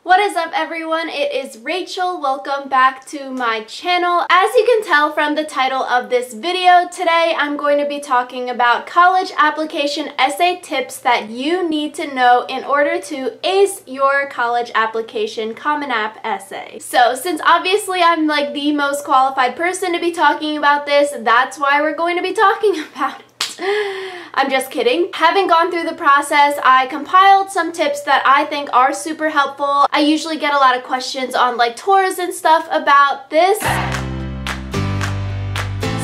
What is up, everyone? It is Rachel. Welcome back to my channel. As you can tell from the title of this video, today I'm going to be talking about college application essay tips that you need to know in order to ace your college application Common App essay. So since obviously I'm like the most qualified person to be talking about this, that's why we're going to be talking about it. I'm just kidding. Having gone through the process, I compiled some tips that I think are super helpful. I usually get a lot of questions on like tours and stuff about this.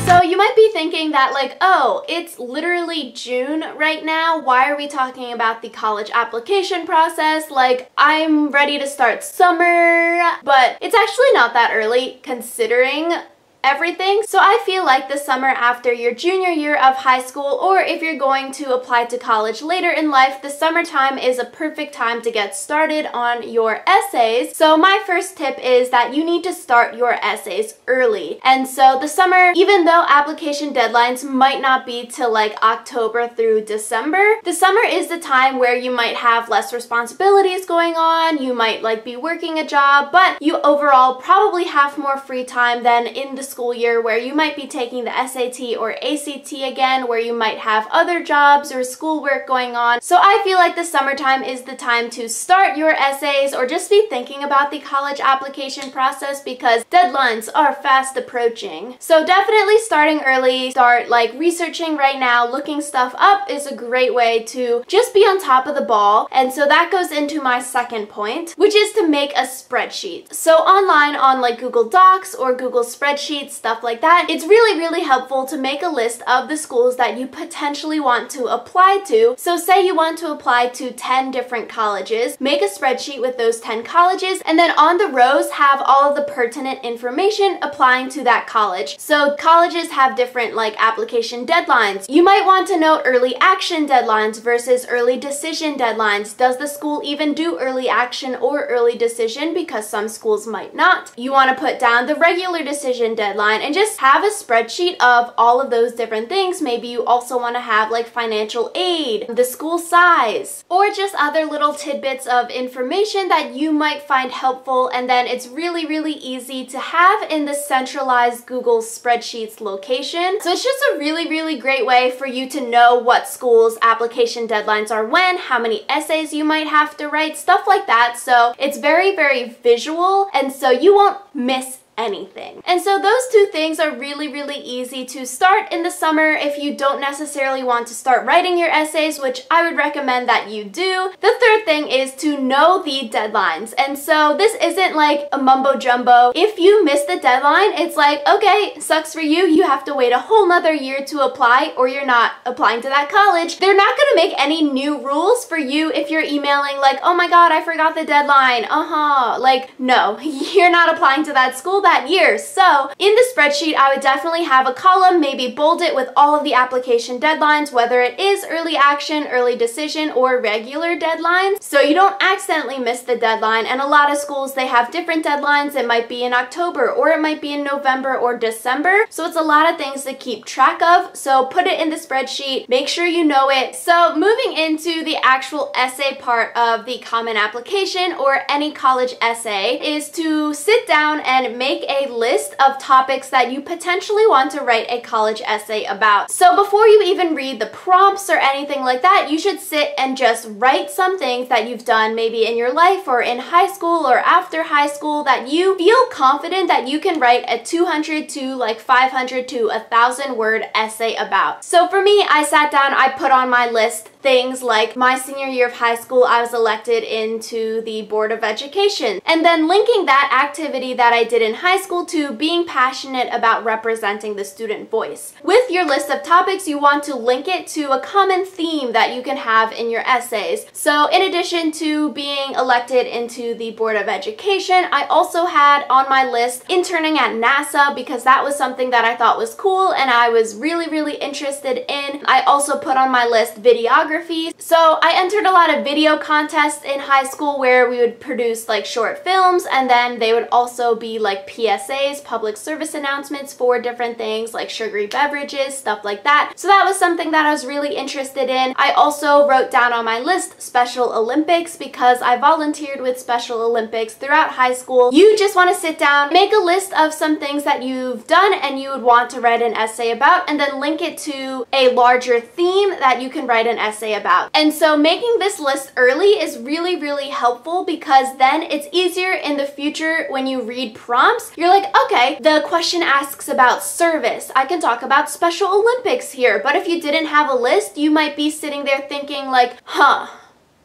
So you might be thinking that like, oh, it's literally June right now. Why are we talking about the college application process? Like, I'm ready to start summer, but it's actually not that early considering everything. So I feel like the summer after your junior year of high school, or if you're going to apply to college later in life, the summertime is a perfect time to get started on your essays. So my first tip is that you need to start your essays early. And so the summer, even though application deadlines might not be till like October through December, the summer is the time where you might have less responsibilities going on, you might like be working a job, but you overall probably have more free time than in the school year where you might be taking the SAT or ACT again, where you might have other jobs or schoolwork going on. So I feel like the summertime is the time to start your essays or just be thinking about the college application process because deadlines are fast approaching. So definitely starting early, start like researching right now, looking stuff up is a great way to just be on top of the ball. And so that goes into my second point, which is to make a spreadsheet. So online on like Google Docs or Google Spreadsheets, stuff like that, it's really helpful to make a list of the schools that you potentially want to apply to. So say you want to apply to 10 different colleges, make a spreadsheet with those 10 colleges, and then on the rows have all of the pertinent information applying to that college. So colleges have different like application deadlines. You might want to know early action deadlines versus early decision deadlines. Does the school even do early action or early decision? Because some schools might not. You want to put down the regular decision deadline and just have a spreadsheet of all of those different things. Maybe you also want to have like financial aid, the school size, or just other little tidbits of information that you might find helpful, and then it's really easy to have in the centralized Google Spreadsheets location. So it's just a really great way for you to know what schools' application deadlines are when, how many essays you might have to write, stuff like that. So it's very visual, and so you won't miss anything. And so those two things are really easy to start in the summer if you don't necessarily want to start writing your essays, which I would recommend that you do. The third thing is to know the deadlines. And so this isn't like a mumbo jumbo. If you miss the deadline, it's like, okay, sucks for you. You have to wait a whole nother year to apply, or you're not applying to that college. They're not gonna make any new rules for you if you're emailing like, oh my god, I forgot the deadline. Like, no, you're not applying to that school that year. So in the spreadsheet, I would definitely have a column, maybe bold it with all of the application deadlines, whether it is early action, early decision, or regular deadlines, so you don't accidentally miss the deadline. And a lot of schools, they have different deadlines. It might be in October, or it might be in November or December. So it's a lot of things to keep track of. So put it in the spreadsheet, make sure you know it. So moving into the actual essay part of the Common Application or any college essay is to sit down and make a list of topics that you potentially want to write a college essay about. So before you even read the prompts or anything like that, you should sit and just write some things that you've done maybe in your life or in high school or after high school that you feel confident that you can write a 200 to like 500 to 1,000 word essay about. So for me, I sat down, I put on my list things like my senior year of high school, I was elected into the Board of Education, and then linking that activity that I did in high school to being passionate about representing the student voice. With your list of topics, you want to link it to a common theme that you can have in your essays. So in addition to being elected into the Board of Education, I also had on my list interning at NASA because that was something that I thought was cool and I was really interested in. I also put on my list videography photography. So I entered a lot of video contests in high school where we would produce like short films, and then they would also be like PSAs, public service announcements for different things like sugary beverages, stuff like that. So that was something that I was really interested in. I also wrote down on my list Special Olympics because I volunteered with Special Olympics throughout high school. You just want to sit down, make a list of some things that you've done and you would want to write an essay about, and then link it to a larger theme that you can write an essay about. And so making this list early is really, really helpful because then it's easier in the future when you read prompts. You're like, okay, the question asks about service. I can talk about Special Olympics here. But if you didn't have a list, you might be sitting there thinking like,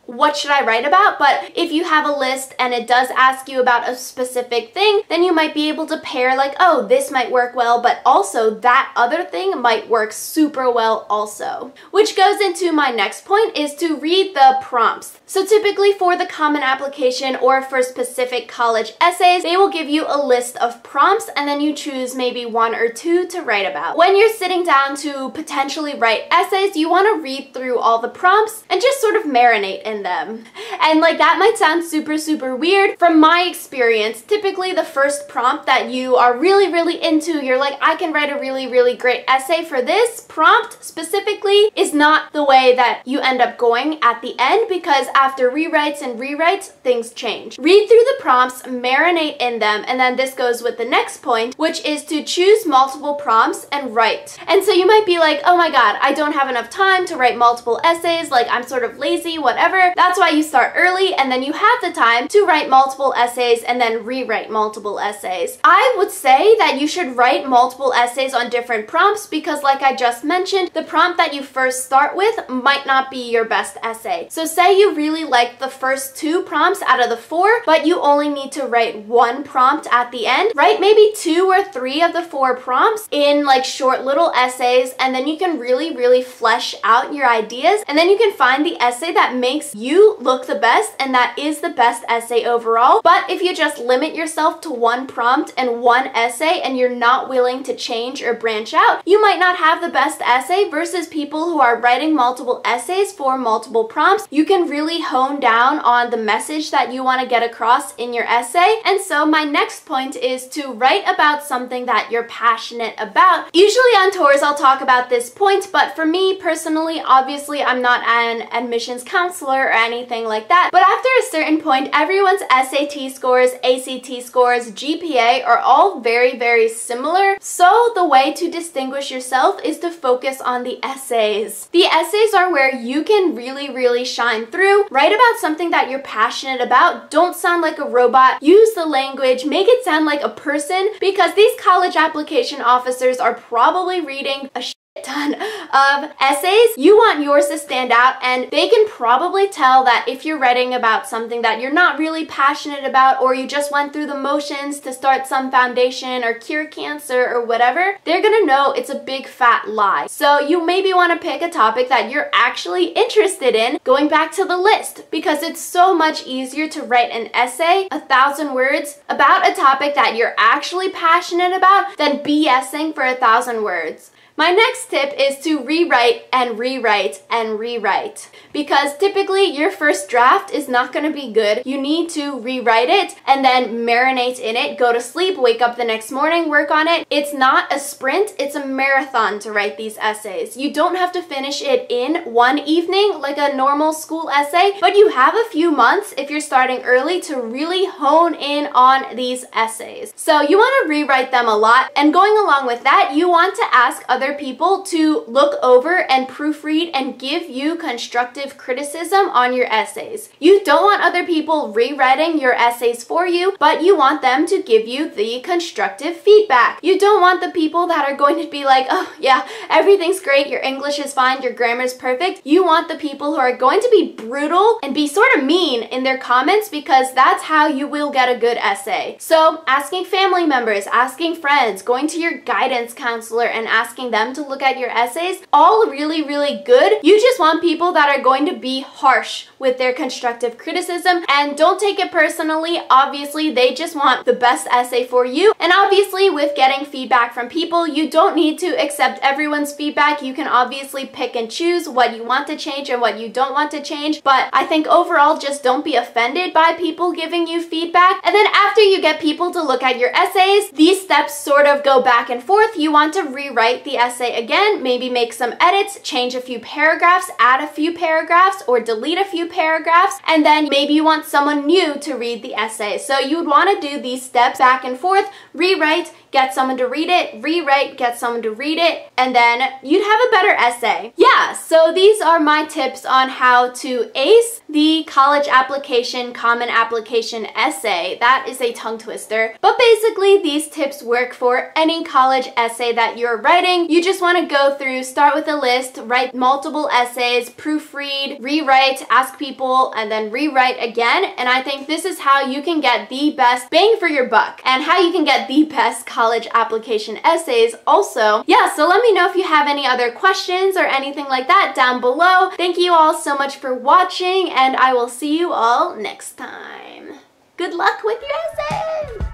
what should I write about? But if you have a list and it does ask you about a specific thing, then you might be able to pair like, oh, this might work well, but also that other thing might work super well also. Which goes into my next point, is to read the prompts. So typically for the common application or for specific college essays, they will give you a list of prompts and then you choose maybe one or two to write about. When you're sitting down to potentially write essays, you want to read through all the prompts and just sort of marinate in them. And like that might sound super, super weird. From my experience, typically the first prompt that you are really, really into, you're like, I can write a really, really great essay for this prompt specifically, is not the way that you end up going at the end, because after rewrites and rewrites, things change. Read through the prompts, marinate in them, and then this goes with the next point, which is to choose multiple prompts and write. And so you might be like, oh my god, I don't have enough time to write multiple essays, like I'm sort of lazy, whatever. That's why you start early, and then you have the time to write multiple essays and then rewrite multiple essays. I would say that you should write multiple essays on different prompts because, like I just mentioned, the prompt that you first start with might not be your best essay. So say you really like the first two prompts out of the four, but you only need to write one prompt at the end. Write maybe 2 or 3 of the 4 prompts in like short little essays, and then you can really, really flesh out your ideas, and then you can find the essay that makes you look the best and that is the best essay overall. But if you just limit yourself to one prompt and one essay and you're not willing to change or branch out, you might not have the best essay versus people who are writing multiple essays for multiple prompts. You can really hone down on the message that you want to get across in your essay. And so my next point is to write about something that you're passionate about. Usually on tours I'll talk about this point, but for me personally, obviously I'm not an admissions counselor or anything like that, but after a certain point, everyone's SAT scores, ACT scores, GPA are all very, very similar. So the way to distinguish yourself is to focus on the essays. The essays are where you can really, really shine through. Write about something that you're passionate about. Don't sound like a robot. Use the language. Make it sound like a person, because these college application officers are probably reading a ton of essays. You want yours to stand out, and they can probably tell that if you're writing about something that you're not really passionate about, or you just went through the motions to start some foundation or cure cancer or whatever, they're gonna know it's a big fat lie. So you maybe want to pick a topic that you're actually interested in, going back to the list, because it's so much easier to write an essay, 1,000 words, about a topic that you're actually passionate about than BSing for 1,000 words. My next tip is to rewrite and rewrite and rewrite, because typically your first draft is not going to be good. You need to rewrite it and then marinate in it, go to sleep, wake up the next morning, work on it. It's not a sprint, it's a marathon to write these essays. You don't have to finish it in one evening like a normal school essay, but you have a few months if you're starting early to really hone in on these essays. So you want to rewrite them a lot, and going along with that, you want to ask other people to look over and proofread and give you constructive criticism on your essays. You don't want other people rewriting your essays for you, but you want them to give you the constructive feedback. You don't want the people that are going to be like, oh yeah, everything's great, your English is fine, your grammar's perfect. You want the people who are going to be brutal and be sort of mean in their comments, because that's how you will get a good essay. So asking family members, asking friends, going to your guidance counselor and asking them to look at your essays, all really, really good. You just want people that are going to be harsh with their constructive criticism, and don't take it personally. Obviously, they just want the best essay for you. And obviously, with getting feedback from people, you don't need to accept everyone's feedback. You can obviously pick and choose what you want to change and what you don't want to change. But I think overall, just don't be offended by people giving you feedback. And then after you get people to look at your essays, these steps sort of go back and forth. You want to rewrite the essay again, maybe make some edits, change a few paragraphs, add a few paragraphs, or delete a few paragraphs, and then maybe you want someone new to read the essay. So you would want to do these steps back and forth, rewrite, get someone to read it, rewrite, get someone to read it, and then you'd have a better essay. Yeah, so these are my tips on how to ace the college application, common application essay. That is a tongue twister. But basically, these tips work for any college essay that you're writing. You just want to go through, start with a list, write multiple essays, proofread, rewrite, ask people, and then rewrite again. And I think this is how you can get the best bang for your buck and how you can get the best college application essays also. Yeah, so let me know if you have any other questions or anything like that down below. Thank you all so much for watching, and I will see you all next time. Good luck with your essays!